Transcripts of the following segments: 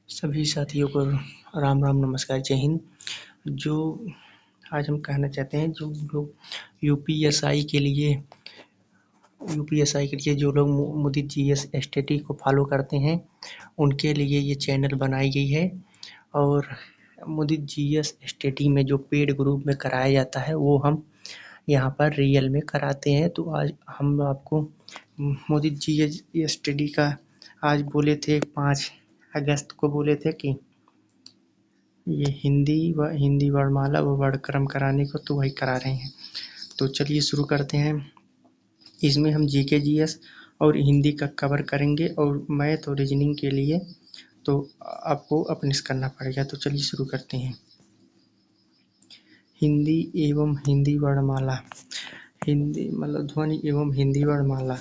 सभी साथियों को राम राम नमस्कार जय हिंद। जो आज हम कहना चाहते हैं, जो लोग यूपीएसआई के लिए जो लोग मोदी जीएस एसटीटी को फॉलो करते हैं उनके लिए ये चैनल बनाई गई है। और मोदी जीएस एसटीटी में जो पेड ग्रुप में कराया जाता है वो हम यहाँ पर रियल में कराते हैं। तो आज हम आपको मोदी जीएस एसटीटी का आज बोले थे 5 अगस्त को बोले थे कि ये हिंदी वर्णमाला व वर्णक्रम कराने को, तो वही करा रहे हैं। तो चलिए शुरू करते हैं। इसमें हम जीके जीएस और हिंदी का कवर करेंगे और मैथ और रीजनिंग के लिए तो आपको अपने से करना पड़ेगा। तो चलिए शुरू करते हैं। हिंदी एवं हिंदी वर्णमाला, हिंदी मतलब ध्वनि एवं हिंदी वर्णमाला,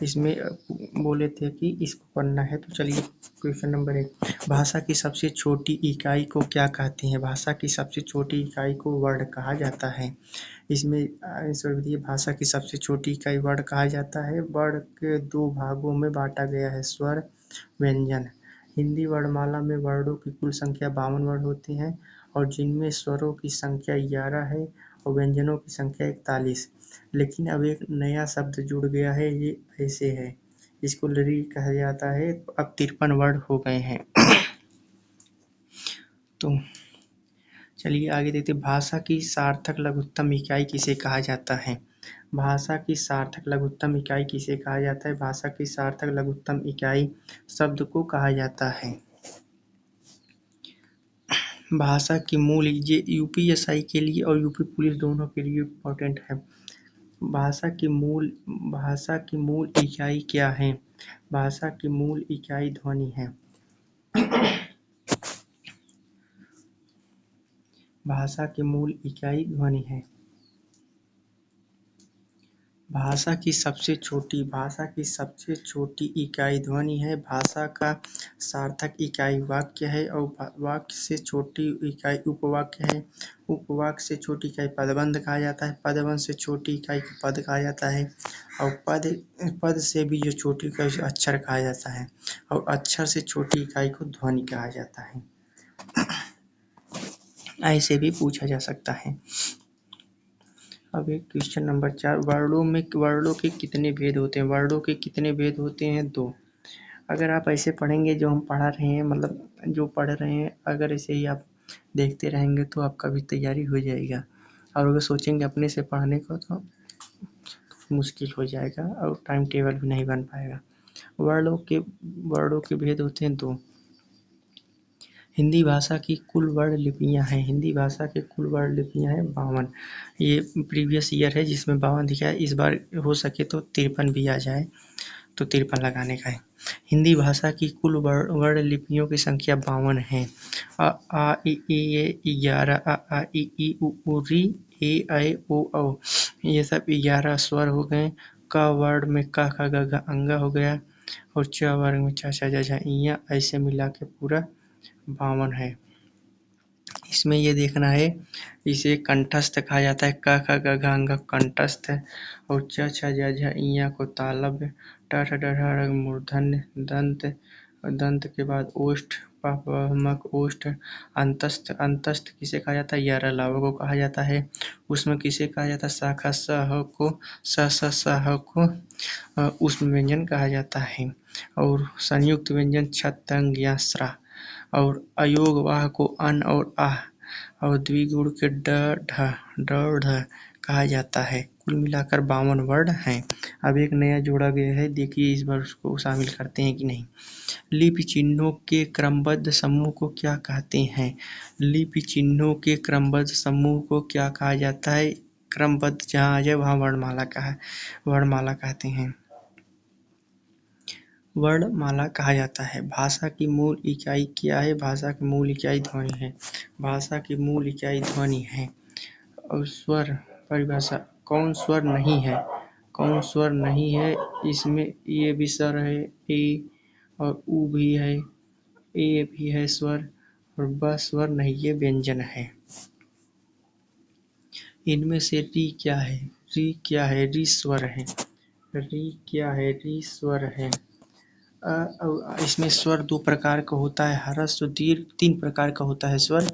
इसमें बोले थे कि इसको पढ़ना है। तो चलिए क्वेश्चन नंबर 1, भाषा की सबसे छोटी इकाई को क्या कहते हैं? भाषा की सबसे छोटी इकाई को वर्ड कहा जाता है। इसमें आंसर दिए, भाषा की सबसे छोटी इकाई वर्ड कहा जाता है। वर्ड के 2 भागों में बांटा गया है, स्वर व्यंजन। हिंदी वर्णमाला में वर्डों की कुल संख्या 52 वर्ड होती हैं और जिनमें स्वरों की संख्या 11 है और व्यंजनों की संख्या 41। लेकिन अब एक नया शब्द जुड़ गया है, ये ऐसे है, इसको लरी कहा जाता है। अब 53 वर्ड हो गए हैं। तो चलिए आगे देखते हैं। भाषा की सार्थक लघुत्तम इकाई किसे कहा जाता है? भाषा की सार्थक लघुत्तम इकाई किसे कहा जाता है? भाषा की सार्थक लघुत्तम इकाई शब्द को कहा जाता है। भाषा की मूल, ये यूपीएसआई के लिए और यूपी पुलिस दोनों के लिए इम्पोर्टेंट है। भाषा की मूल इकाई क्या है? भाषा की मूल इकाई ध्वनि है। भाषा की मूल इकाई ध्वनि है। भाषा की सबसे छोटी इकाई ध्वनि है। भाषा का सार्थक इकाई वाक्य है और वाक्य से छोटी इकाई उपवाक्य है। उपवाक्य से छोटी इकाई पदबंध कहा जाता है। पदबंध से छोटी इकाई को पद कहा जाता है और पद से भी जो छोटी इकाई अक्षर कहा जाता है और अक्षर से छोटी इकाई को ध्वनि कहा जाता है। ऐसे भी पूछा जा सकता है। अब एक क्वेश्चन नंबर 4, वर्णों के कितने भेद होते हैं? वर्णों के कितने भेद होते हैं? 2। अगर आप ऐसे पढ़ेंगे, जो हम पढ़ा रहे हैं, मतलब जो पढ़ रहे हैं, अगर ऐसे ही आप देखते रहेंगे तो आपका भी तैयारी हो जाएगा। और अगर सोचेंगे अपने से पढ़ने को तो मुश्किल हो जाएगा और टाइम टेबल भी नहीं बन पाएगा। वर्णों के भेद होते हैं 2। हिंदी भाषा की कुल वर्ण लिपियाँ हैं। हिंदी भाषा की कुल वर्ण लिपियाँ हैं 52। ये प्रीवियस ईयर है जिसमें 52 दिखा है। इस बार हो सके तो 53 भी आ जाए, तो 53 लगाने का है। हिंदी भाषा की कुल वर्ण लिपियों की संख्या 52 है। अ आ इ ई 11, अ आ इ ई उ ऊ ऋ ए ऐ ओ औ, ये सब 11 स्वर हो गए। क वर्ण में क ख ग घ अंगा हो गया और च वर्ग में च छ ज झ इया, ऐसे मिला के पूरा 52 है। इसमें ये देखना है, इसे कंठस्थ कहा जाता है। क ख ग घ अंग कंठस्थ है और च छ ज झ इया को तालव्य, ट ठ ड ढ ढ़ मूर्धन्य, दंत के बाद ओष्ठ, प प म ओष्ठ, अंतस्थ। अंतस्थ किसे कहा जाता है? यरलाव को कहा जाता है। उसमें किसे कहा जाता है? स ख स ह को स ह को उष्म व्यंजन कहा जाता है। और संयुक्त व्यंजन छत तंग या स्रा। और अयोग वाह को अन और आह और द्विगुण के ड ढ कहा जाता है। कुल मिलाकर 52 वर्ड हैं। अब एक नया जोड़ा गया है, देखिए इस बार उसको शामिल करते हैं कि नहीं। लिपि चिन्हों के क्रमबद्ध समूह को क्या कहते हैं? लिपि चिन्हों के क्रमबद्ध समूह को क्या कहा जाता है? क्रमबद्ध जहाँ आ जाए वहाँ वर्णमाला कहते हैं। वर्णमाला कहा जाता है। भाषा की मूल इकाई क्या है? भाषा की मूल इकाई ध्वनि है। भाषा की मूल इकाई ध्वनि है। और स्वर परिभाषा, कौन स्वर नहीं है? कौन स्वर नहीं है? इसमें ये भी स्वर है, ए और उ भी है, ए भी है स्वर, और ब स्वर नहीं, ये व्यंजन है। इनमें से री क्या है? री क्या है? री स्वर है। री क्या है? री स्वर है। इसमें स्वर दो प्रकार का होता है, ह्रस्व दीर्घ, तीन प्रकार का होता है स्वर।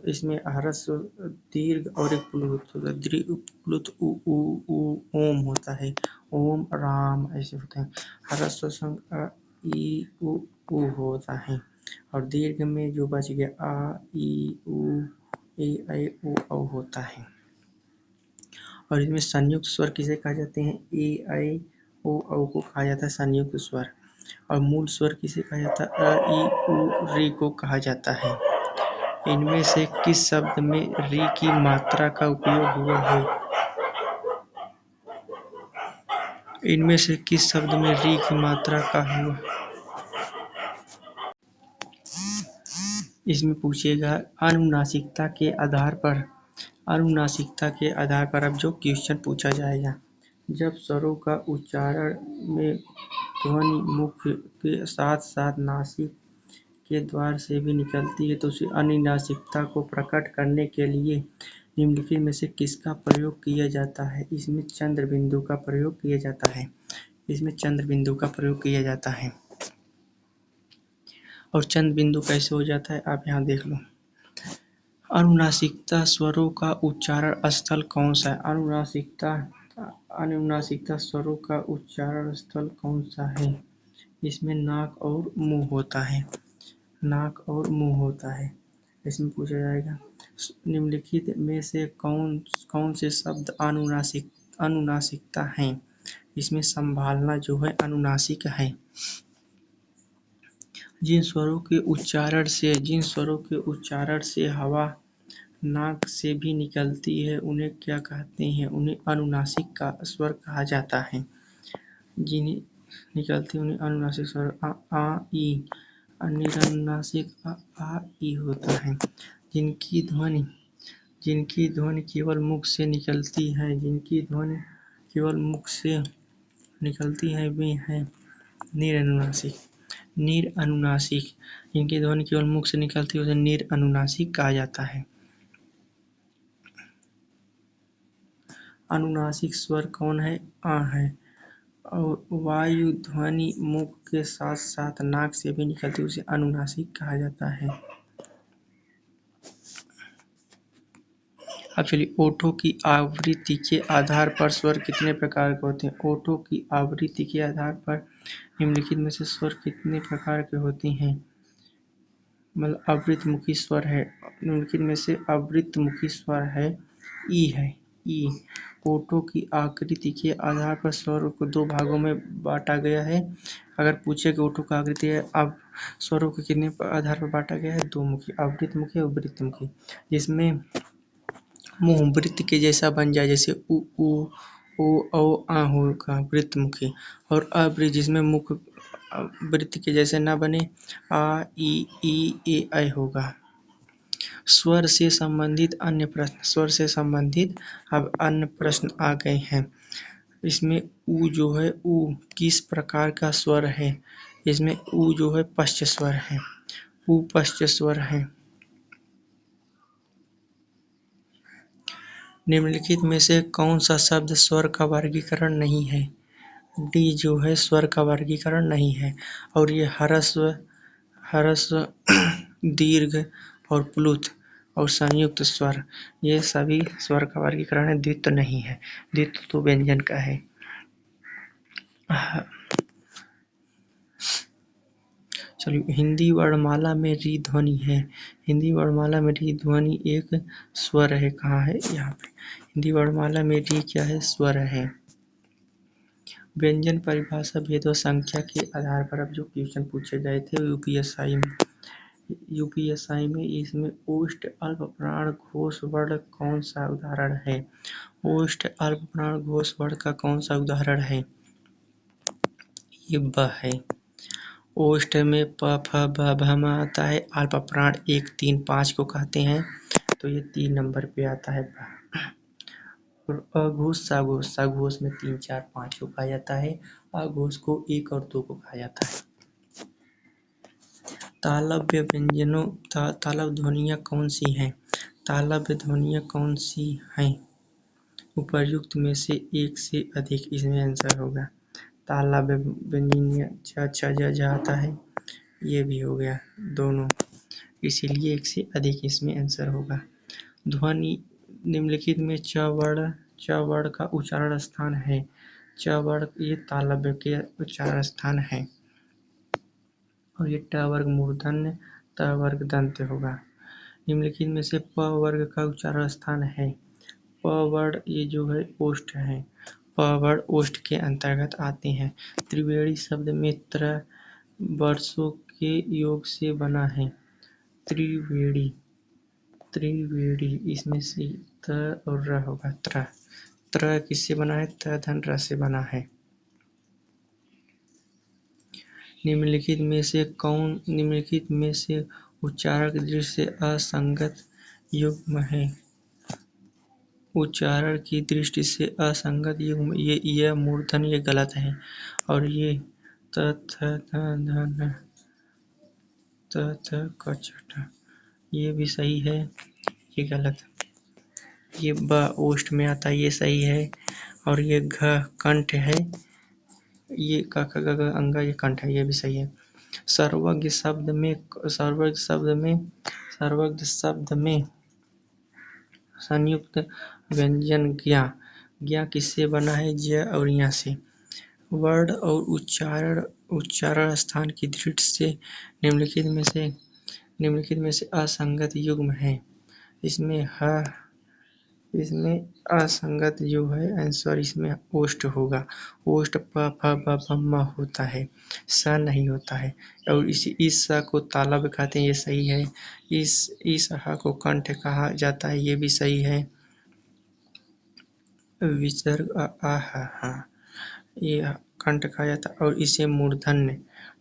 इसमें ह्रस्व दीर्घ और एक प्लुत होता है। प्लुत उ उ उ ओम होता है, ओम राम ऐसे होते हैं। ह्रस्व संग अ ई उ होता है। और दीर्घ में जो बच गया आ ई उ ए ऐ ओ औ होता है। और इसमें संयुक्त स्वर किसे कहा जाते हैं? ए ऐ ओ औ को कहा जाता है संयुक्त स्वर। और मूल स्वर किसे कहा जाता है? अ ई उ री को कहा जाता है। इनमें से किस शब्द में री की मात्रा का उपयोग हुआ है? इनमें से किस शब्द में री की मात्रा का हुआ? इसमें पूछेगा अनुनासिकता के आधार पर। अनुनासिकता के आधार पर अब जो क्वेश्चन पूछा जाएगा, जब स्वरों का उच्चारण में ध्वनि मुख के साथ साथ नासिक के द्वार से भी निकलती है तो उसे अनुनासिकता को प्रकट करने के लिए निम्नलिखित में से किसका प्रयोग किया जाता है? इसमें चंद्र बिंदु का प्रयोग किया जाता है। इसमें चंद्र बिंदु का प्रयोग किया जाता है। और चंद्र बिंदु कैसे हो जाता है आप यहाँ देख लो। अनुनासिकता स्वरों का उच्चारण स्थल कौन सा है? अनुनासिकता स्वरों का उच्चारण स्थल कौन सा है? इसमें नाक और मुंह होता है। नाक और मुंह होता है। इसमें पूछा जाएगा निम्नलिखित में से कौन से शब्द अनुनासिकता हैं? इसमें संभालना जो है अनुनासिक है। जिन स्वरों के उच्चारण से हवा नाक से भी निकलती है उन्हें क्या कहते हैं? उन्हें अनुनासिक का स्वर कहा जाता है। जिन्हें निकलती उन्हें अनुनासिक स्वर आ ई निरनुनासिक आ ई होता है। जिनकी ध्वनि केवल मुख से निकलती है वे हैं निरनुनासिक। जिनकी ध्वनि केवल मुख से निकलती है उसे निरनुनासिक कहा जाता है। अनुनासिक स्वर कौन है? आ है। और वायु ध्वनि मुख के साथ साथ नाक से भी निकलती है उसे अनुनासिक कहा जाता है। अब चलिए, ओठों की आवृत्ति के आधार पर स्वर कितने प्रकार के होते हैं? ओठों की आवृत्ति के आधार पर निम्नलिखित में से स्वर कितने प्रकार के होते हैं? मतलब आवृतमुखी स्वर है। निम्नलिखित में से आवृतमुखी स्वर है ई है। ई ओठों की आकृति के आधार पर स्वरों को दो भागों में बांटा गया है। अगर पूछे कि ओठों की आकृति है अब स्वरों को कितने आधार पर बांटा गया है? दो मुखी, आवृतमुखी और वृत्तमुखी। जिसमें मुंह वृत्त के जैसा बन जाए, जैसे उ ओ औ आ होगा वृत्तमुखी। और अवृत्त जिसमें मुख वृत्त के जैसे ना बने, आ ई ए ऐ होगा। स्वर से संबंधित अब अन्य प्रश्न आ गए हैं। इसमें उ जो है उ किस प्रकार का स्वर है? इसमें उ जो है पश्च स्वर है। उ पश्च स्वर है। निम्नलिखित में से कौन सा शब्द स्वर का वर्गीकरण नहीं है? डी जो है स्वर का वर्गीकरण नहीं है। और ये ह्रस्व दीर्घ और प्लुत और संयुक्त स्वर, ये सभी स्वर का वर्गीकरण है, द्वित्व नहीं है। द्वित्व तो व्यंजन का है। चलिए, हिंदी वर्णमाला में री ध्वनि है। हिंदी वर्णमाला में री ध्वनि एक स्वर है। कहाँ है? यहाँ पे। हिंदी वर्णमाला में री क्या है? स्वर है। व्यंजन परिभाषा भेद व संख्या के आधार पर अब जो क्वेश्चन पूछे गए थे यूपीएसआई में इसमें ओष्ठ अल्प प्राण घोष वर्ण कौन सा उदाहरण है? ओष्ठ अल्प प्राण घोष वर्ण का कौन सा उदाहरण है? ये ब है। ओष्ठ में प फ ब भ म आता है। अल्प प्राण 1 3 5 को कहते हैं, तो ये 3 नंबर पे आता है। और अघोष साघोष में 3 4 5 को कहा जाता है। अघोष को 1 और 2 को कहा जाता है। तालव्य ध्वनियाँ कौन सी हैं? तालव्य ध्वनियाँ कौन सी हैं? उपर्युक्त में से एक से अधिक, इसमें आंसर होगा। ताला व्यंजन छ छ ज ज आता है, ये भी हो गया दोनों, इसीलिए एक से अधिक इसमें आंसर होगा। ध्वनि निम्नलिखित में च वर्ण का उच्चारण स्थान है। च वर्ण ये तालव्य के उच्चारण स्थान है और ये ट वर्ग मूर्धन्य त वर्ग दंत होगा। निम्नलिखित में से प वर्ग का उच्चारण स्थान है। प वर्ण ये जो है ओष्ठ है, प वर्ण ओष्ठ के अंतर्गत आते हैं। त्रिवेणी शब्द में त्र वर्षों के योग से बना है। त्रिवेणी त्रिवेणी इसमें से त और र होगा। त्र किससे बना है? त धन र से बना है। निम्नलिखित में से उच्चारण की दृष्टि से असंगत युग्म है। उच्चारण की दृष्टि से असंगत युग्म ये यह मूर्धन ये गलत है और ये त थ ध ध न त थ क छ ठ ये भी सही है, ये गलत। ये ब ओष्ठ में आता है, ये सही है और ये घ कंठ है, ये क ख ग घ अंगा ये कंठ है, ये भी सही है। सर्वज्ञ शब्द में संयुक्त व्यंजन ज्ञ किससे बना है? ज और ञ से। वर्ण और उच्चारण स्थान की दृष्टि से निम्नलिखित में से असंगत युग्म है। इसमें असंगत जो है आंसर इसमें ओष्ठ होगा। ओष्ठ प फ ब भ म होता है, स नहीं होता है और इस स को तालव्य कहते हैं, ये सही है। इस ह को कंठ कहा जाता है, ये भी सही है। विसर्ग आ ह ये कंठ कहा जाता है और इसे मूर्धन्य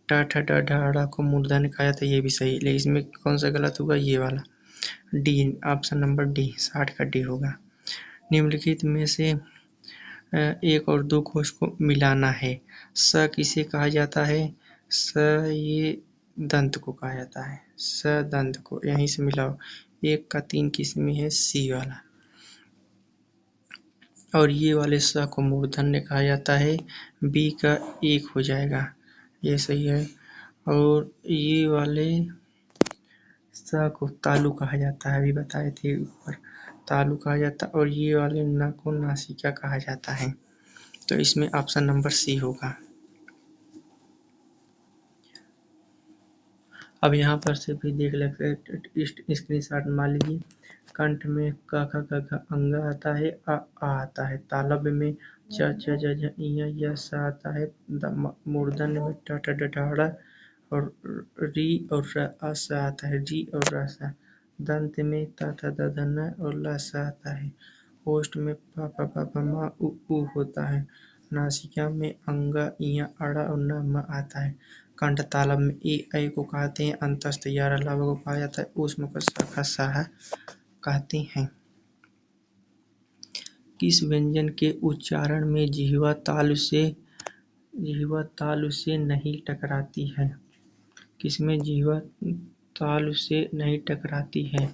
ट ठ ड ढ ड़ को मूर्धन्य कहा जाता है, ये भी सही है। लेकिन इसमें कौन सा गलत होगा? ये वाला डी, ऑप्शन नंबर डी 60 का डी होगा। निम्नलिखित में से एक और दो कोश को मिलाना है। स किसे कहा जाता है? स ये दंत को कहा जाता है, स दंत को, यहीं से मिलाओ। 1 का 3 किस में है? सी वाला। और ये वाले स को मूर्धन्य कहा जाता है, बी का 1 हो जाएगा, ये सही है। और ये वाले स को तालु कहा जाता है, अभी बताए थे ऊपर, तालु कहा जाता है। और ये वाले न को नासिका कहा जाता है, तो इसमें ऑप्शन नंबर सी होगा। अब यहाँ पर से भी देख लेते, स्क्रीनशॉट मान लीजिए। कंठ में क ख ग घ अंग आता है, आ आता है। तालव्य में च छ ज झ ञ य स आता है। मूर्धन्य में ट ठ ड ढ ड़ और री और र अस आता है, री और र स। दंत में त थ द ध न और ल स आता है। ओष्ठ में प फ ब भ म उ होता है। नासिका में अंग इ अड़ और न म आता है। कंठ तालव्य में ए ऐ को कहते हैं, अंतस्थ य लव को कहा जाता है, ऊष्म को स ख सह कहते हैं। किस व्यंजन के उच्चारण में जिह्वा तालु से नहीं टकराती है? किसमें जिह्वा तालु से नहीं टकराती है?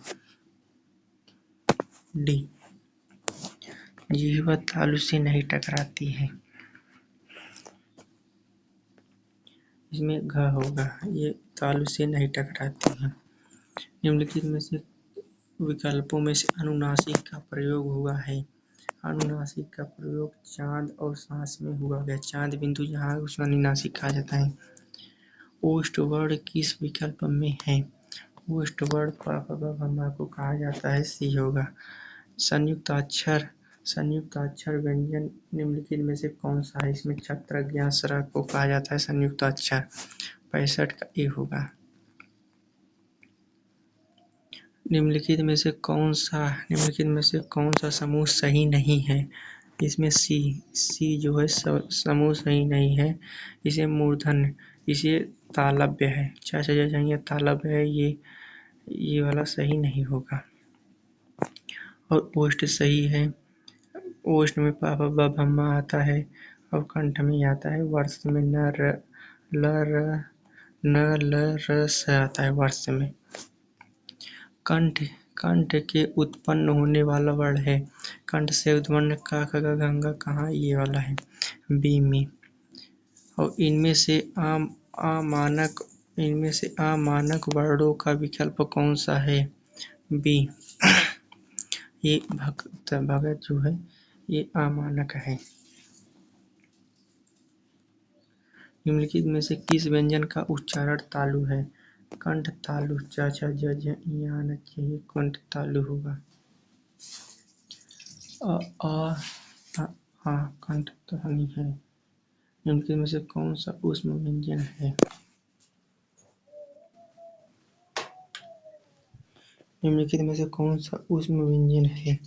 डी, जिह्वा तालु से नहीं टकराती है, इसमें घ होगा, ये तालु से नहीं टकराती है। निम्नलिखित में से विकल्पों में से अनुनासिक का प्रयोग हुआ है। अनुनासिक का प्रयोग चांद और सांस में हुआ है। चांद बिंदु जहाँ है उसको अनुनासिक कहा जाता है। ओष्ठ वर्ण किस विकल्प में है? ओष्ठ वर्ण प फ ब भ म को कहा जाता है, सी होगा। संयुक्त अक्षर व्यंजन निम्नलिखित में से कौन सा है? इसमें छत्र ज्ञ स्र को कहा जाता है संयुक्त अक्षर, 65 का ए होगा। निम्नलिखित में से कौन सा समूह सही नहीं है? इसमें सी जो है समूह सही नहीं है। इसे मूर्धन्य, इसे तालव्य है, चाहिए तालव्य है, ये वाला सही नहीं होगा। और ओष्ठ सही है। ओष्ठ में प फ ब भ म आता है और कंठ में आता है। वर्ष में न ल र स आता है वर्ष में। कंठ के उत्पन्न होने वाला वर्ण है। कंठ से उत्पन्न क ख ग घ कहाँ? ये वाला है, बी में। और इनमें से अमानक वर्णों का विकल्प कौन सा है? बी, ये भगत जो है ये अमानक है। निम्नलिखित में से किस व्यंजन का उच्चारण तालु है? कंठ तालु, च छ ज झ ञ न चाहिए, कंठ तालु होगा। अ आ आ कंठ तालु है। निम्नलिखित में से कौन सा ऊष्म व्यंजन है? निम्नलिखित में से कौन सा ऊष्म व्यंजन है?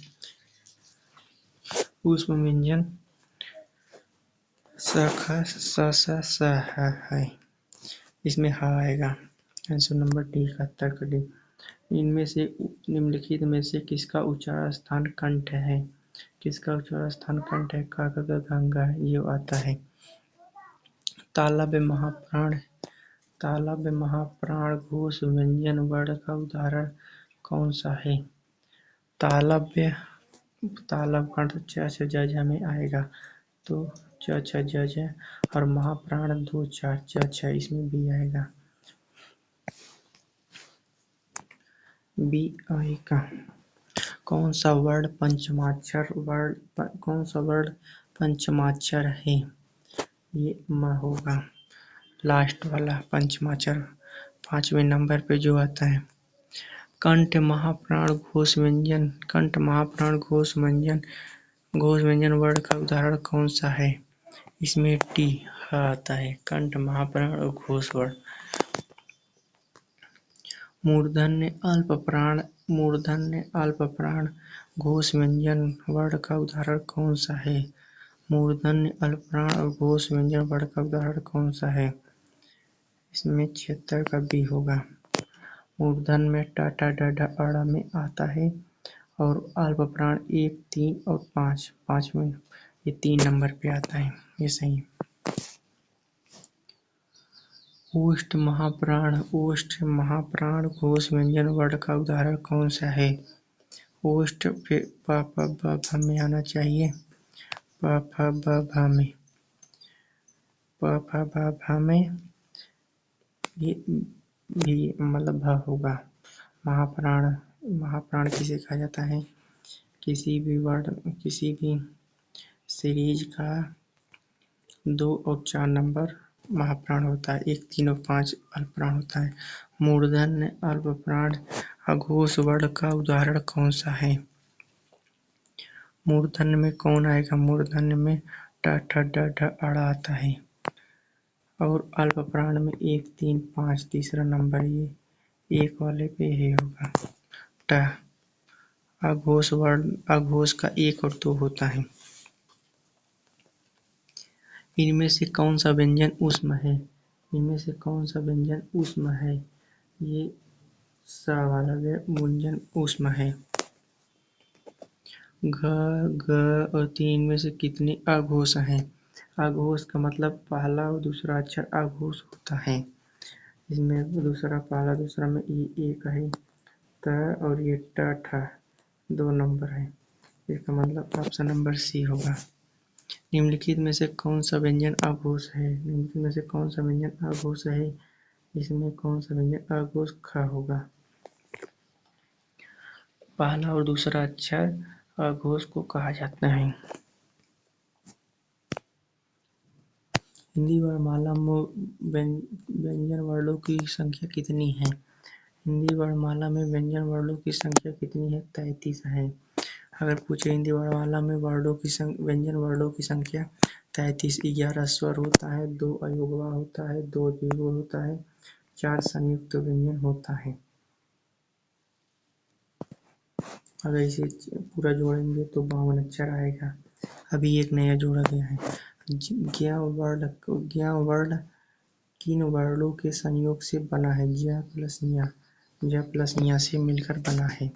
ऊष्म व्यंजन स ख स ह है। इसमें ह आएगा। आंसर नंबर डी का तर्क डी। इनमें से निम्नलिखित में से किसका उच्चारण स्थान कंठ है? किसका उच्चारण स्थान कंठ है? का गंगा ये आता है। तालव्य महाप्राण तालव्य महाप्राण घोष व्यंजन वर्ण का उदाहरण कौन सा है? तालव्य तालव कंठ च छ ज झ में आएगा, तो च छ ज झ और महाप्राण 2 4 च छ, इसमें बी आएगा। बी आएगा। कौन सा वर्ण पंचमाक्षर है? ये म होगा। लास्ट वाला पंचमाक्षर 5वें नंबर पे जो आता है। कंठ महाप्राण घोष व्यंजन वर्ण का उदाहरण कौन सा है? इसमें टी ह आता है। कंठ महाप्राण और घोष वर्ण। मूर्धन्य अल्पप्राण घोष व्यंजन वर्ण का उदाहरण कौन सा है? मूर्धन्य अल्पप्राण और घोष व्यंजन वर्ण का उदाहरण कौन सा है? इसमें 76 का बी होगा। मूर्धन्य में ट ट ड ढ अड़ में आता है और अल्पप्राण 1 3 और 5 में ये 3 नंबर पे आता है। ये सही है। ओष्ठ महाप्राण घोष व्यंजन वर्ण का उदाहरण कौन सा है? ओष्ठ पे प प ब भ में आना चाहिए। प फ ब भ में ये भी मतलब भ होगा। महाप्राण किसे कहा जाता है? किसी भी सीरीज का 2 और 4 नंबर महाप्राण होता है। 1 3 और 5 अल्पप्राण होता है। मूर्धन्य अल्पप्राण अघोष वर्ण का उदाहरण कौन सा है? मूर्धन्य में कौन आएगा? मूर्धन्य में ट ठ ड ढ अड़ आता है और अल्पप्राण में 1 3 5 तीसरा नंबर ये 1 वाले पे ही होगा। ट अघोष का 1 और 2 होता है। इनमें से कौन सा व्यंजन ऊष्म है? ये स वाला व्यंजन ऊष्म है। घ ग और 3 में से कितने अघोष हैं? अघोष का मतलब पहला और दूसरा अक्षर अघोष होता है। इसमें पहला दूसरा में ई 1 है त और ये ट ठ 2 नंबर है। इसका मतलब ऑप्शन नंबर सी होगा। निम्नलिखित में से कौन सा व्यंजन अघोष है? इसमें कौन सा व्यंजन अघोष ख होगा। पहला और दूसरा अक्षर अघोष को कहा जाता है। हिंदी वर्णमाला में व्यंजन वर्णों की संख्या कितनी है? हिंदी वर्णमाला में व्यंजन वर्णों की संख्या कितनी है? 33 है। अगर पूछे हिंदी वर्णमाला में व्यंजन वर्णों की संख्या 33। 11 स्वर होता है, 2 अयोगवा होता है, 2 दीर्घ होता है, 4 संयुक्त व्यंजन होता है। अगर इसे पूरा जोड़ेंगे तो 52 अक्षर आएगा। अभी एक नया जोड़ा गया है। ज्ञ वर्ण किन वर्णों के संयोग से बना है? ज प्लस ञ से मिलकर बना है।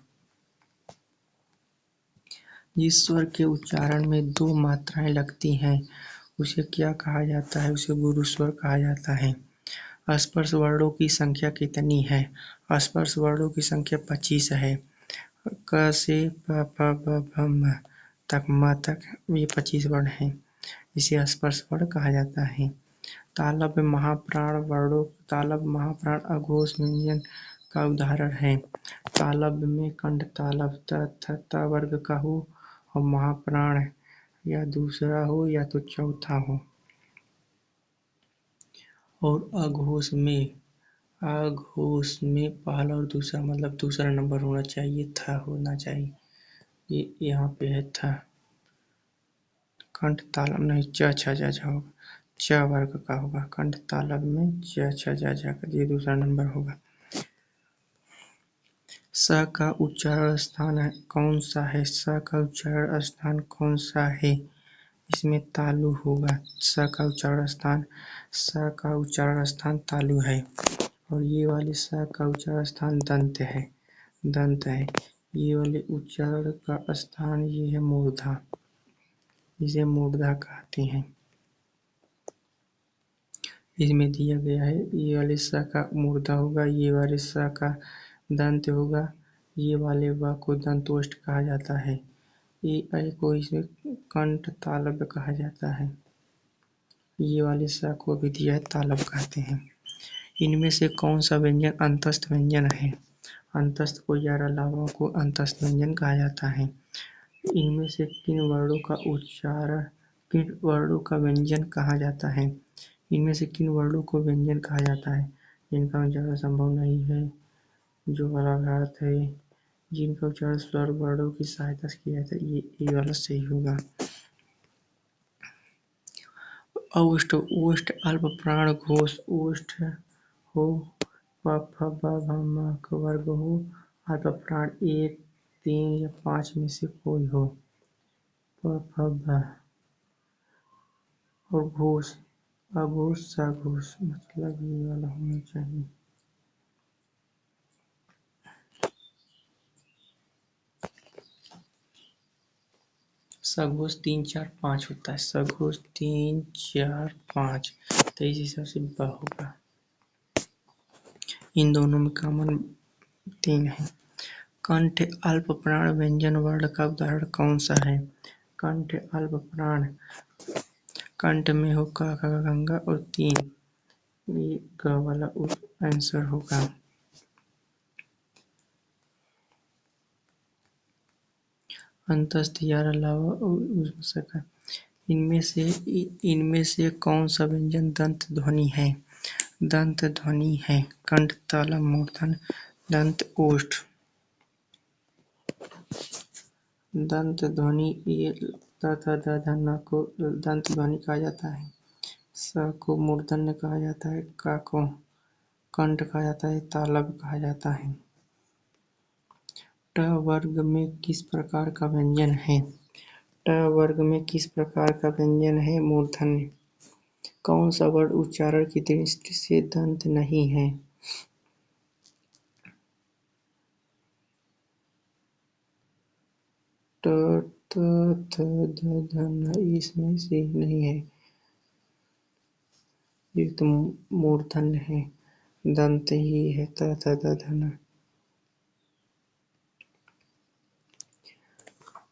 जिस स्वर के उच्चारण में 2 मात्राएं लगती हैं उसे क्या कहा जाता है? उसे गुरु स्वर कहा जाता है। स्पर्श वर्णों की संख्या कितनी है? स्पर्श वर्णों की संख्या 25 है। क से प फ ब भ म तक ये 25 वर्ण हैं। इसे स्पर्श वर्ण कहा जाता है। तालब महाप्राण वर्णों तालब महाप्राण अघोष व्यंजन का उदाहरण है। तालब में कंठ तालब त थ त वर्ग का हो और महाप्राण या दूसरा हो या तो चौथा हो। और अघोष में पहला और दूसरा मतलब दूसरा नंबर होना चाहिए, था होना चाहिए। ये यहाँ पे है था। कंठ तालब नहीं, च छ ज झ होगा, च वर्ग का होगा। कंठ तालब में च छ ज झ का ये दूसरा नंबर होगा। स का उच्चारण स्थान है कौन सा है? स का उच्चारण स्थान कौन सा है? इसमें तालु होगा। स का उच्चारण स्थान तालु है। और ये वाले स का उच्चारण स्थान दंत है। ये वाले उच्चारण का स्थान ये है मूर्धा। इसे मूर्धा कहते हैं। इसमें दिया गया है ये वाले स का मूर्धा होगा, ये वाले स का दंत होगा, ये वाले व को दंतोष्ठ कहा जाता है। ये ऐ को इसमें कंठ तालब कहा जाता है। ये वाले स को भी दिया है तालब कहते हैं। इनमें से कौन सा व्यंजन अंतस्थ व्यंजन है? अंतस्थ को या अलावा को अंतस्थ व्यंजन कहा जाता है। इनमें से किन वर्णों का व्यंजन कहा जाता है? इनमें से किन वर्णों को व्यंजन कहा जाता है? जिनका उच्चारण संभव नहीं है, जो वाला है, जिनका उच्चारण स्वर वर्णों की सहायता से किया जाता है, ये वाला सही होगा। औष्ठ ओष्ठ अल्प प्राण घोष ओष्ठ हो प फ ब भ म का वर्ग हो अल्प प्राण 1, 3 या 5 में से कोई हो। प फ ब और घोष अघोष सघोष मतलब ये वाला होना चाहिए। सघोष 3, 4, 5 होता है। सघोष 3, 4, 5 तो इस हिसाब से ब होगा। इन दोनों में कॉमन 3 है। कंठ अल्प प्राण व्यंजन वर्ण का उदाहरण कौन सा है? कंठ अल्प प्राण कंठ में हो क ख गंगा और 3 ये ग वाला आंसर होगा। अंतस्थ या अलावा उसमें सका। इनमें से कौन सा व्यंजन दंत ध्वनि है? दंत ध्वनि है कंठ तालम मूर्धन दंत ओष्ठ। दंत ध्वनि ये त थ द ध न को दंत ध्वनि कहा जाता है। स को मूर्धन्य कहा जाता है, क को कंठ कहा जाता है, तालब कहा जाता है। ट वर्ग में किस प्रकार का व्यंजन है? ट वर्ग में किस प्रकार का व्यंजन है? मूर्धन्य। कौन सा वर्ण उच्चारण की दृष्टि से दंत नहीं है? ट त थ द ध न इसमें से नहीं है। ये तो मूर्धन्य है, दंत ही है त थ द ध न।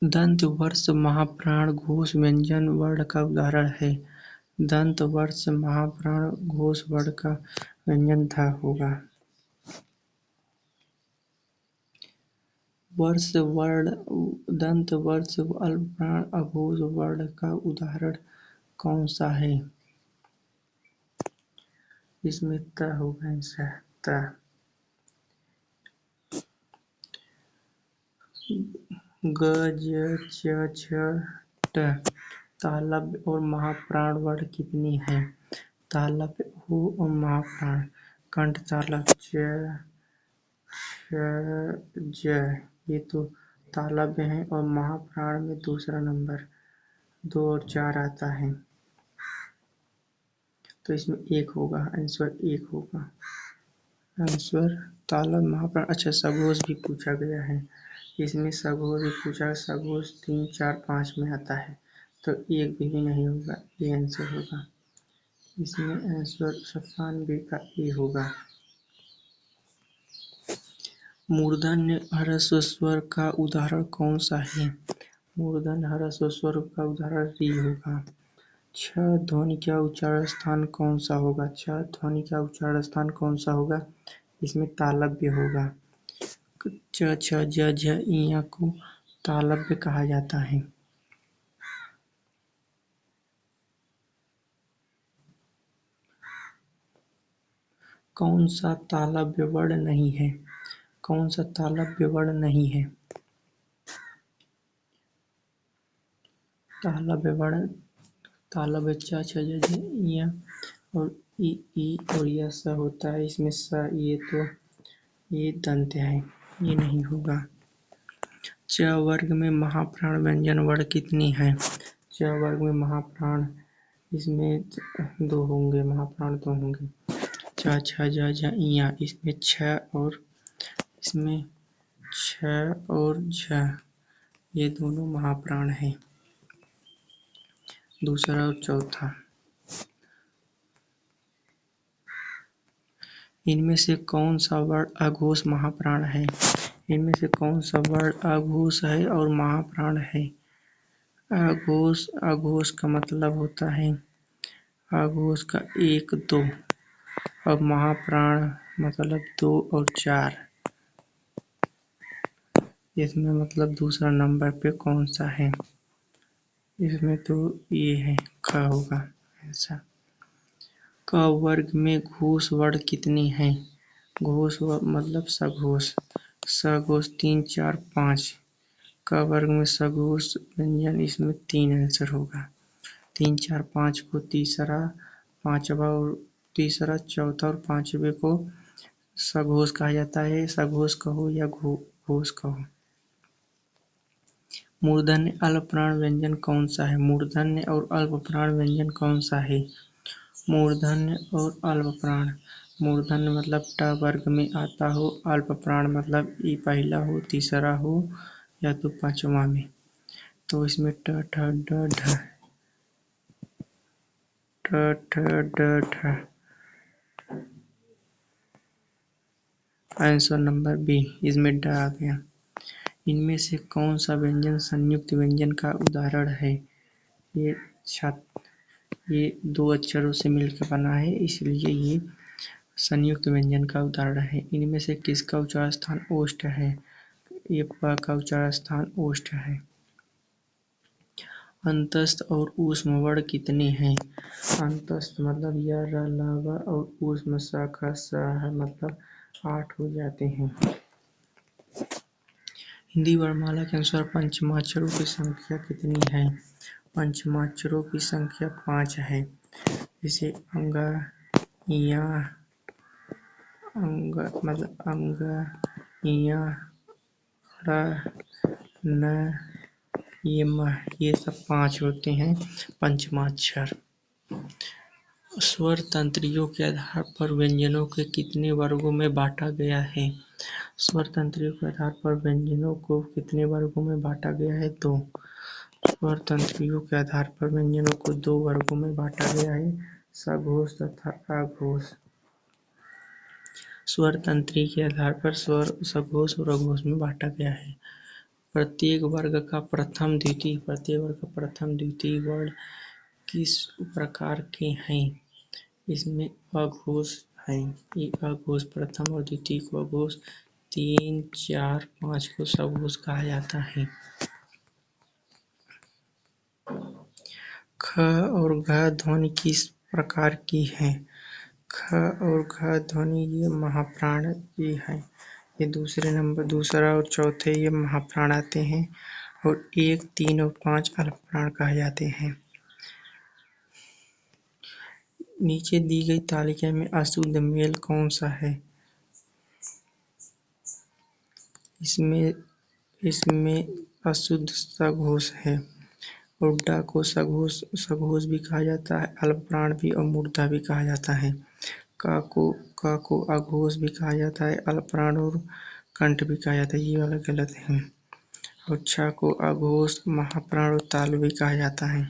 दंत वर्ष महाप्राण घोष व्यंजन वर्ण का उदाहरण है। दंत वर्ष महाप्राण घोष वर्ण का व्यंजन था होगा। वर्ष वर्ण दंत वर्ष अल्प प्राण अघोष वर्ण का उदाहरण कौन सा है? इसमें त होगा आंसर त। ग ज च छ ट तालब और महाप्राण वर्ण कितनी है? तालब हो और महाप्राण कंठ तालब च ज ये तो तालब है और महाप्राण में दूसरा नंबर 2 और 4 आता है, तो इसमें 1 होगा। आंसर 1 होगा। आंसर तालब महाप्राण। अच्छा सघोष भी पूछा गया है, इसमें सघोष भी पूछा। सघोष 3, 4, 5 में आता है, तो 1 भी नहीं होगा, ये आंसर होगा। इसमें आंसर 97 का ए होगा। मूर्धन्य ह्रस्व स्वर का उदाहरण कौन सा है? मूर्धन्य ह्रस्व स्वर का उदाहरण री होगा। छ ध्वनि का उच्चारण स्थान कौन सा होगा? छ ध्वनि का उच्चारण स्थान कौन सा होगा? इसमें तालव्य होगा। च छ ज झ इया को तालव्य कहा जाता है। कौन सा तालव्य वर्ण नहीं है? कौन सा तालव्य वर्ण नहीं है? तालव्य वर्ण तालव्य च छ ज झ इया और ई और यह स होता है। इसमें स ये दंत है, ये नहीं होगा। च वर्ग में महाप्राण व्यंजन वर्ण कितनी है? च वर्ग में महाप्राण इसमें दो होंगे, महाप्राण दो होंगे। छ छ ज झ इया इसमें छ और झ ये दोनों महाप्राण हैं। दूसरा और चौथा, इनमें से कौन सा वर्ण अघोष महाप्राण है? इनमें से कौन सा वर्ण अघोष है और महाप्राण है? अघोष का मतलब होता है अघोष का 1 2 और महाप्राण मतलब 2 और 4। इसमें मतलब दूसरा नंबर पे कौन सा है? इसमें तो ये है, ख होगा ऐसा। क वर्ग में घोष वर्ण कितनी है? घोष मतलब सघोष। सघोष 3 4 5। क वर्ग में सघोष व्यंजन इसमें 3 आंसर होगा। 3 4 5 को तीसरा, पांचवा और तीसरा, चौथा और पांचवे को सघोष कहा जाता है। सघोष कहो या घोष कहो। मूर्धन्य अल्पप्राण व्यंजन कौन सा है? मूर्धन्य और अल्पप्राण व्यंजन कौन सा है? मूर्धन्य और अल्पप्राण। मूर्धन्य मतलब ट वर्ग में आता हो, अल्पप्राण मतलब ई पहला हो, तीसरा हो या तो पांचवा में। तो इसमें ट ठ ड ढ, ट ठ ड ढ। आंसर नंबर बी, इसमें ड आ गया। इनमें से कौन सा व्यंजन संयुक्त व्यंजन का उदाहरण है? ये 2 अक्षरों से मिलकर बना है, इसलिए ये संयुक्त व्यंजन का उदाहरण है। इनमें से किसका उच्चारण स्थान ओष्ठ है? ये प का उच्चारण स्थान ओष्ठ है। अंतस्थ और ऊष्म वर्ण कितने हैं? अंतस्थ मतलब य र ल व और ऊष्म स ख स ह मतलब 8 हो जाते हैं। हिंदी वर्णमाला के अनुसार पंचमाक्षरों की संख्या कितनी है? पंचमाक्षरों की संख्या 5 है। जैसे अंग, इया, अंग मतलब अंग, इया, ड़, न, ये म, ये सब 5 होते हैं पंचमाक्षर। स्वर तंत्रियों के आधार पर व्यंजनों के कितने वर्गों में बांटा गया है? स्वर तंत्रियों के आधार पर व्यंजनों को कितने वर्गों में बांटा गया है? 2। स्वर तंत्रियों के आधार पर व्यंजनों को 2 वर्गों में बांटा गया है, सघोष तथा अघोष। स्वर तंत्री के आधार पर स्वर सघोष और अघोष में बांटा गया है। प्रत्येक वर्ग का प्रथम द्वितीय वर्ण किस प्रकार के हैं? इसमें अघोष है। ये अघोष प्रथम और द्वितीय को अघोष, 3 4 5 को सघोष कहा जाता है। ख और घ ध्वनि किस प्रकार की है? ख और घ ध्वनि ये महाप्राण ये है। ये दूसरा और चौथे ये महाप्राण आते हैं और 1 3 और 5 अल्पप्राण कहे जाते हैं। नीचे दी गई तालिका में अशुद्ध मेल कौन सा है? इसमें अशुद्ध सघोष है और ड को सघोष भी कहा जाता है, अल्पप्राण भी और मूर्धा भी कहा जाता है। क को अघोष भी कहा जाता है, अल्पप्राण और कंठ भी कहा जाता है। ये वाला गलत है। और छ को अघोष, महाप्राण और तालु भी कहा जाता है,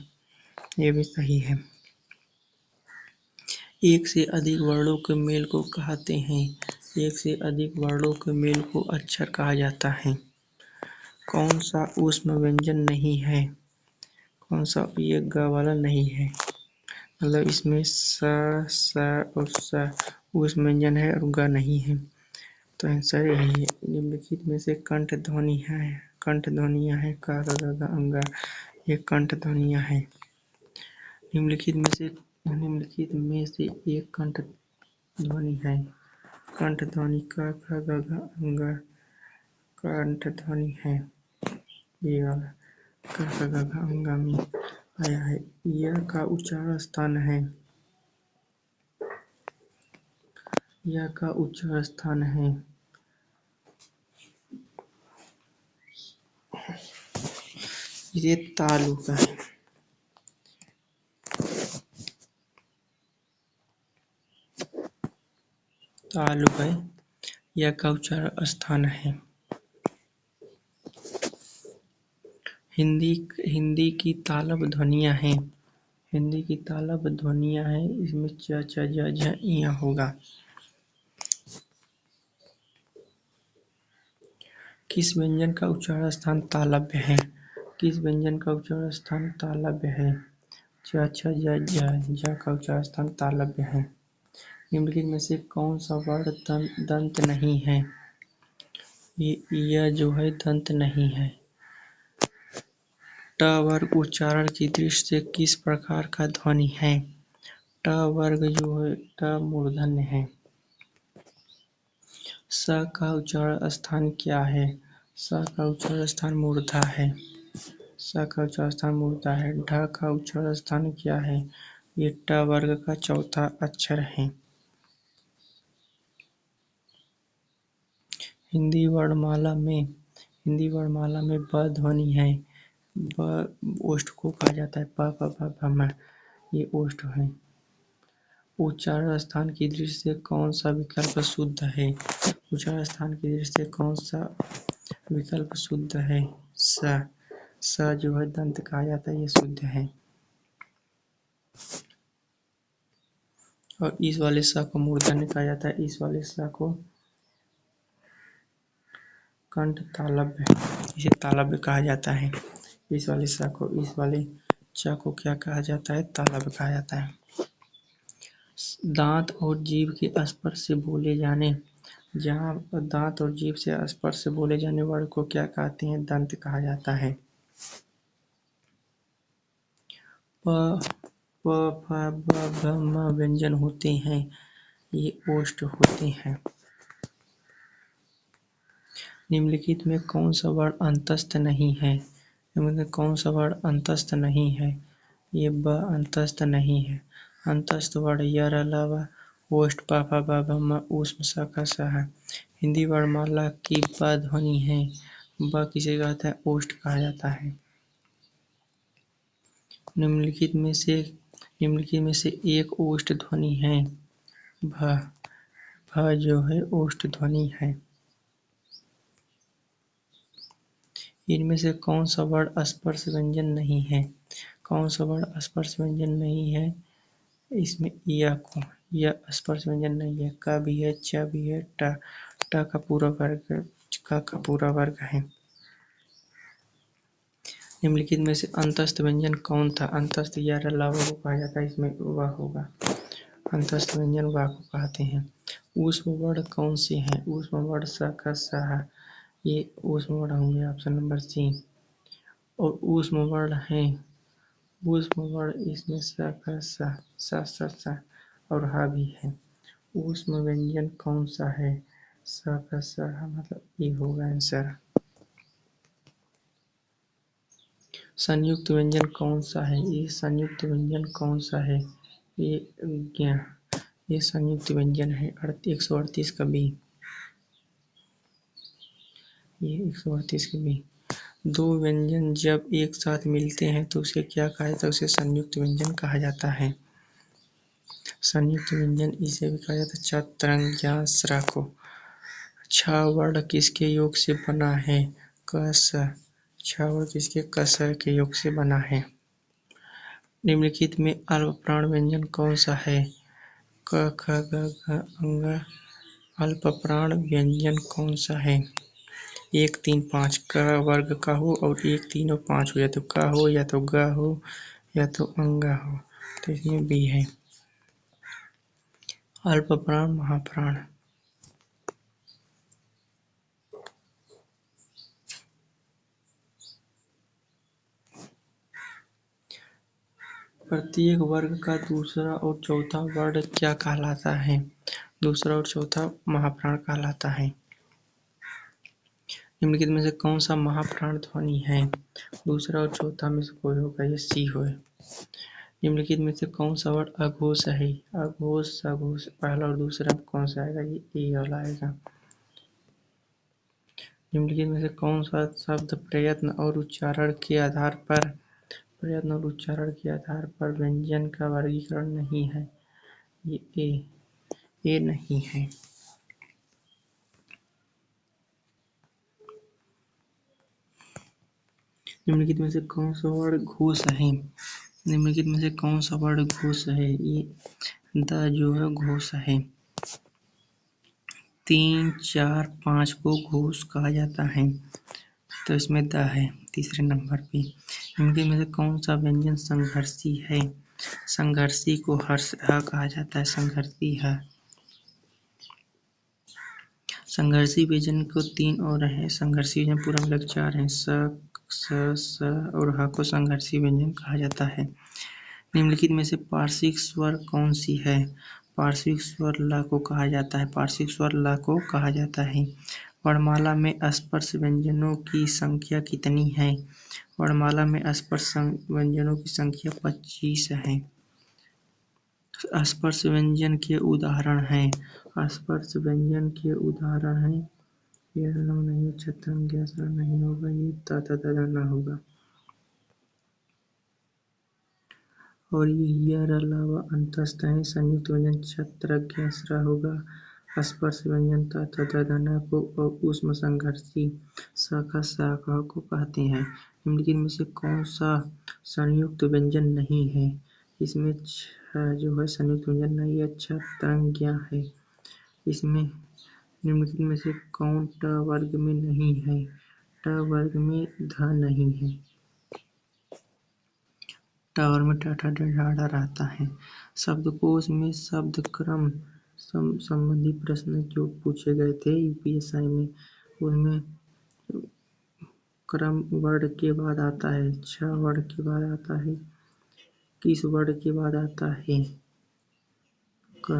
ये भी सही है। एक से अधिक वर्णों के मेल को कहते हैं। एक से अधिक वर्णों के मेल को अक्षर कहा जाता है। कौन सा ऊष्म व्यंजन नहीं है? कौन सा? ये ग वाला नहीं है। मतलब इसमें स और स उस व्यंजन है और ग नहीं है, तो आंसर यही है। निम्नलिखित में से कंठ ध्वनियाँ हैं का ग घ अंगा, ये कंठ ध्वनियाँ हैं। निम्नलिखित में से एक कंठ ध्वनि है। कंठ ध्वनि का ख ग घ अंगा कंठ ध्वनि है, ये वाला क ख ग घ अंगा में आया है। य का उच्चारण स्थान है, य का उच्चारण स्थान है। ये तालु का है, तालु है, य का उच्चारण स्थान है। हिंदी की तालब ध्वनियाँ हैं, हिंदी की तालब ध्वनियाँ हैं, इसमें च छ ज झ ञ होगा। किस व्यंजन का उच्चारण स्थान तालव्य है? किस व्यंजन का उच्चारण स्थान तालव्य है? च छ ज झ झ का उच्चारण स्थान तालव्य है। निम्नलिखित में से कौन सा वर्ण दंत नहीं है? यह जो है दंत नहीं है। ट वर्ग उच्चारण की दृष्टि से किस प्रकार का ध्वनि है? ट वर्ग जो है ट मूर्धन्य है। स का उच्चारण स्थान क्या है? स का उच्चारण स्थान मूर्धा है। स का उच्चारण स्थान मूर्धा है। ढ का उच्चारण स्थान क्या है? ये ट वर्ग का चौथा अक्षर है। हिंदी वर्णमाला में ब ध्वनि है। ब ओष्ठ को कहा जाता है। प प फ फ म, ये ओष्ठ है। उच्चारण स्थान की दृष्टि से कौन सा विकल्प शुद्ध है? उच्चारण स्थान की दृष्टि से कौन सा विकल्प शुद्ध है? स जो है दंत कहा जाता है, ये शुद्ध है। और इस वाले स को मूर्धन्य कहा जाता है, इस वाले स को कंठ तालव्य, इसे तालव्य कहा जाता है। इस वाले स को, इस वाले च को क्या कहा जाता है? तालव्य कहा जाता है। दांत और जीभ के स्पर्श से बोले जाने, जहाँ दांत और जीभ से स्पर्श से बोले जाने वर्ण को क्या कहते हैं? दंत कहा जाता है। प फ ब भ म व्यंजन होते हैं, ये ओष्ठ होते हैं। निम्नलिखित में कौन सा वर्ण अंतस्थ नहीं है? निम्नलिखित में कौन सा वर्ण अंतस्थ नहीं है? ये ब अंतस्थ नहीं है। अंतस्थ वर्ण य र ल व ओष्ठ प फ ब भ म ऊष्म स ख स है। हिंदी वर्णमाला की ब ध्वनि है। ब किसे कहते हैं? ओष्ठ कहा जाता है। निम्नलिखित में से एक ओष्ठ ध्वनि है। भ, भ जो है ओष्ठ ध्वनि है। इनमें से कौन सा वर्ण स्पर्श व्यंजन नहीं है? कौन सा वर्ण स्पर्श व्यंजन नहीं है? इसमें यह स्पर्श व्यंजन नहीं है। क भी है, च भी है, ट का पूरा वर्ग, क का पूरा वर्ग है। निम्नलिखित में से अंतस्थ व्यंजन कौन था? अंतस्थ या र ल व को कहा जाता है, इसमें वह होगा। अंतस्थ व्यंजन वाह को कहते हैं। ऊष्म वर्ण कौन से हैं? ऊष्म वर्ण स ख स ह, ये ऊष्म वर्ण होंगे, ऑप्शन नंबर सी। और ऊष्म वर्ण है, ऊष्म वर्ण इसमें स ख स और ह भी है। ऊष्म व्यंजन कौन सा है? स ख स ह, मतलब ये होगा आंसर। संयुक्त व्यंजन कौन सा है? ये संयुक्त व्यंजन कौन सा है? ये संयुक्त व्यंजन है 138 का बी। ये 138 का बी। दो व्यंजन जब एक साथ मिलते हैं तो उसे क्या कहा जाता है? उसे संयुक्त व्यंजन कहा जाता है। संयुक्त व्यंजन इसे भी कहा जाता है। चतरंग्यास्रा को। छ वर्ण किसके योग से बना है? क स। छ वर्ण किसके? क स के योग से बना है। निम्नलिखित में अल्प प्राण व्यंजन कौन सा है? क ख ग घ अंग। अल्प प्राण व्यंजन कौन सा है? 1 3 5 क वर्ग का हो और 1 3 और 5 हो, या तो क हो, या तो ग हो, या तो अंग हो। तो इसमें बी है। अल्प प्राण महाप्राण। प्रत्येक वर्ग का दूसरा और चौथा वर्ण क्या कहलाता है? दूसरा और चौथा महाप्राण कहलाता है। निम्नलिखित में से कौन सा महाप्राण ध्वनि है? दूसरा और चौथा में से कोई होगा, ये सी हो। निम्नलिखित में से कौन सा वर्ण अघोष है? अघोष अघोष पहला और दूसरा में कौन सा आएगा? ये ए वाला आएगा। निम्नलिखित में से कौन सा शब्द प्रयत्न और उच्चारण के आधार पर व्यंजन का वर्गीकरण नहीं है? ये ए नहीं है। निम्नलिखित में से कौन सा वर्ण घोष है? निम्नलिखित में से कौन सा वर्ण घोष है? ये द जो है घोष है। 3, 4, 5 को घोष कहा जाता है, तो इसमें द है तीसरे नंबर पे। निम्नलिखित में से कौन सा व्यंजन संघर्षी है? संघर्षी को हर्ष ह कहा जाता है, संघर्षी है। संघर्षी व्यंजन को 3 और है। संघर्षी व्यंजन पूरा मिलाकर 4 हैं। स और ह को संघर्षी व्यंजन कहा जाता है। निम्नलिखित में से पार्श्विक स्वर कौन सी है? पार्श्विक स्वर ल को कहा जाता है। पार्श्विक स्वर ल को कहा जाता है। वर्णमाला में स्पर्श व्यंजनों की संख्या कितनी है? वर्णमाला में स्पर्श व्यंजनों की संख्या 25 है। स्पर्श व्यंजन के उदाहरण हैं। स्पर्श व्यंजन के उदाहरण हैं, ये नहीं, छत्रम ग्यासरा नहीं होगा, ये ता ना होगा, और ये अलावा अंतस्थ है। संयुक्त व्यंजन छत्र ग्यासरा होगा। स्पर्श व्यंजन ता ना को और ऊष्म संघर्षी शाखा शाखा को कहते हैं। निम्नलिखित में से कौन सा संयुक्त व्यंजन नहीं है? इसमें जो है संयुक्त व्यंजन नहीं है, छत्रज्ञ है। इसमें निम्नलिखित में से कौन ट वर्ग में नहीं है? ट वर्ग में ध नहीं है। ट वर्ग में ठ ढ रहता है। शब्दकोश में शब्द क्रम संबंधी प्रश्न जो पूछे गए थे यूपीएसआई में, उसमें क्रम वर्ण के बाद आता है, छ वर्ण के बाद आता है, किस वर्ण के बाद आता है? क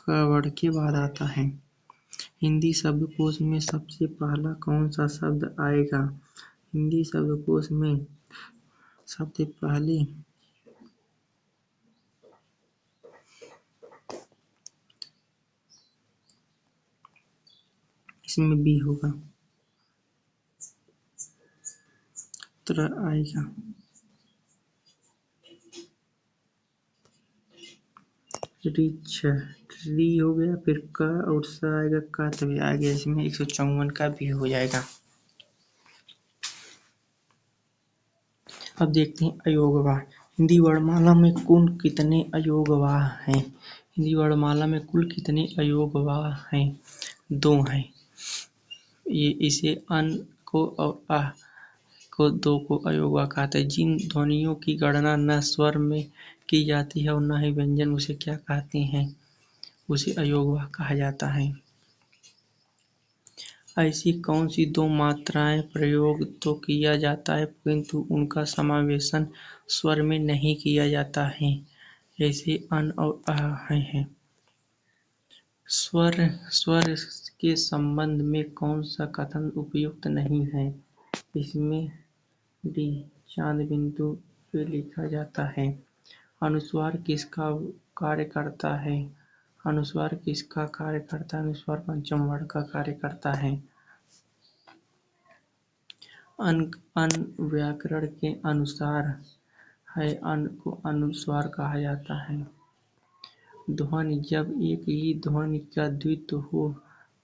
वर्ण के बाद आता है। हिंदी शब्दकोश में सबसे पहला कौन सा शब्द आएगा? हिंदी शब्दकोश में सबसे पहले इसमें बी होगा, त्र आएगा। री हो गया, फिर क और स आएगा, का तभी आ गया। इसमें 154 का भी हो जाएगा। अब देखते हैं अयोगवाह। हिंदी वर्णमाला में कुल कितने अयोगवाह हैं? हिंदी वर्णमाला में कुल कितने अयोगवाह हैं? 2 हैं। ये इसे अन को और आह को 2 को अयोगवाह कहते हैं। जिन ध्वनियों की गणना न स्वर में की जाती है और न ही व्यंजन, उसे क्या कहते हैं? उसे अयोगवाह कहा जाता है। ऐसी कौन सी 2 मात्राएं प्रयोग तो किया जाता है किंतु उनका समावेशन स्वर में नहीं किया जाता है? ऐसे अन और अह हैं। स्वर के संबंध में कौन सा कथन उपयुक्त नहीं है? इसमें डी चांद बिंदु पे लिखा जाता है। अनुस्वार किसका कार्य करता है? अनुस्वार किसका कार्य करता है? अनुस्वार पंचम वर्ण का कार्य करता है। अन व्याकरण के अनुसार है, अन को अनुस्वार कहा जाता है। ध्वनि जब एक ही ध्वनि का द्वित्व हो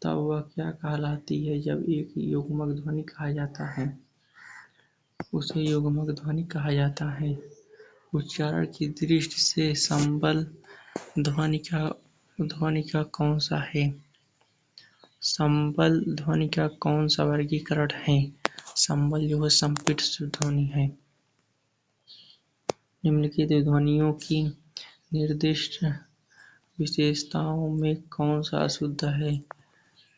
तब वह क्या कहलाती है? जब एक युग्मक ध्वनि कहा जाता है, उसे युग्मक ध्वनि कहा जाता है। उच्चारण की दृष्टि से संबल ध्वनि का कौन सा है? संबल ध्वनि का कौन सा वर्गीकरण है? संबल जो है संपीड़ ध्वनि है। निम्नलिखित ध्वनियों की निर्दिष्ट विशेषताओं में कौन सा अशुद्ध है?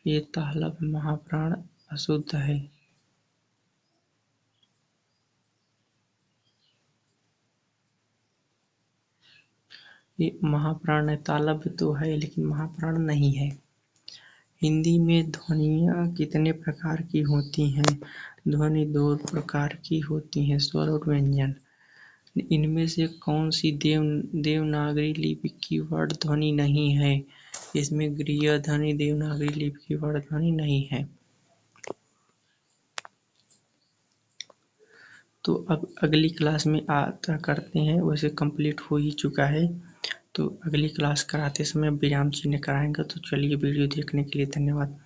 ये तालव्य महाप्राण अशुद्ध है। ये महाप्राण है, तालव्य तो है लेकिन महाप्राण नहीं है। हिंदी में ध्वनियाँ कितने प्रकार की होती हैं? ध्वनि दो प्रकार की होती हैं, स्वर और व्यंजन। इनमें से कौन सी देवनागरी लिपि की वर्ण ध्वनि नहीं है? इसमें गृह्य ध्वनि देवनागरी लिपि की वर्ण ध्वनि नहीं है। तो अब अगली क्लास में आता करते हैं, वैसे कंप्लीट हो ही चुका है। तो अगली क्लास कराते समय विराम चिह्न कराएंगे। तो चलिए, वीडियो देखने के लिए धन्यवाद।